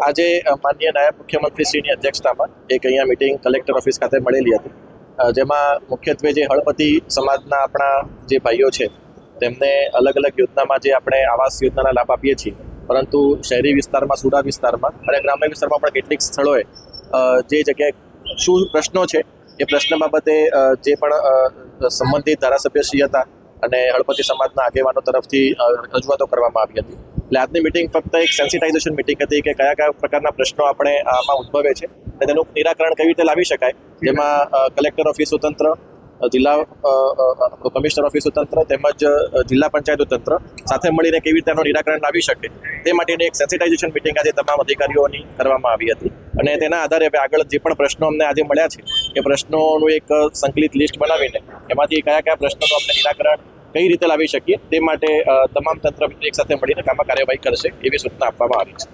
આજે માનનીય નાયબ મુખ્યમંત્રીશ્રીની અધ્યક્ષતામાં એક અહીંયા મિટિંગ કલેક્ટર ઓફિસ ખાતે મળેલી હતી, જેમાં મુખ્યત્વે જે હળપતિ સમાજના આપણા જે ભાઈઓ છે તેમને અલગ અલગ યોજનામાં જે આપણે આવાસ યોજનાના લાભ આપીએ છીએ, પરંતુ શહેરી વિસ્તારમાં, સુડા વિસ્તારમાં અને ગ્રામ્ય વિસ્તારમાં પણ કેટલીક સ્થળોએ જે જગ્યાએ શું પ્રશ્નો છે એ પ્રશ્ન બાબતે જે પણ સંબંધિત ધારાસભ્યશ્રી હતા અને હળપતિ સમાજના આગેવાનો તરફથી રજૂઆતો કરવામાં આવી હતી. એટલે આજની મિટિંગ ફક્ત એક સેન્સિટાઇઝેશન મિટિંગ હતી કે કયા કયા પ્રકારના પ્રશ્નો આપણે આમાં ઉદ્ભવે છે અને તેનું નિરાકરણ કેવી રીતે લાવી શકાય, જેમાં કલેક્ટર ઓફિસો તંત્ર, જિલ્લા કમિશનર ઓફિસો તંત્ર તેમજ જિલ્લા પંચાયતો તંત્ર સાથે મળીને કેવી રીતે એનું નિરાકરણ લાવી શકે તે માટેની એક સેન્સિટાઇઝેશન મિટિંગ આજે તમામ અધિકારીઓની કરવામાં આવી હતી. અને તેના આધારે હવે આગળ જે પણ પ્રશ્નો અમને આજે મળ્યા છે એ પ્રશ્નોનું એક સંકલિત લિસ્ટ બનાવીને એમાંથી કયા કયા પ્રશ્નોનું આપણે નિરાકરણ કઈ રીતે લાવી શકીએ તે માટે તમામ તંત્ર એક સાથે મળીને કામમાં કાર્યવાહી કરશે એવી સૂચના આપવામાં આવી છે.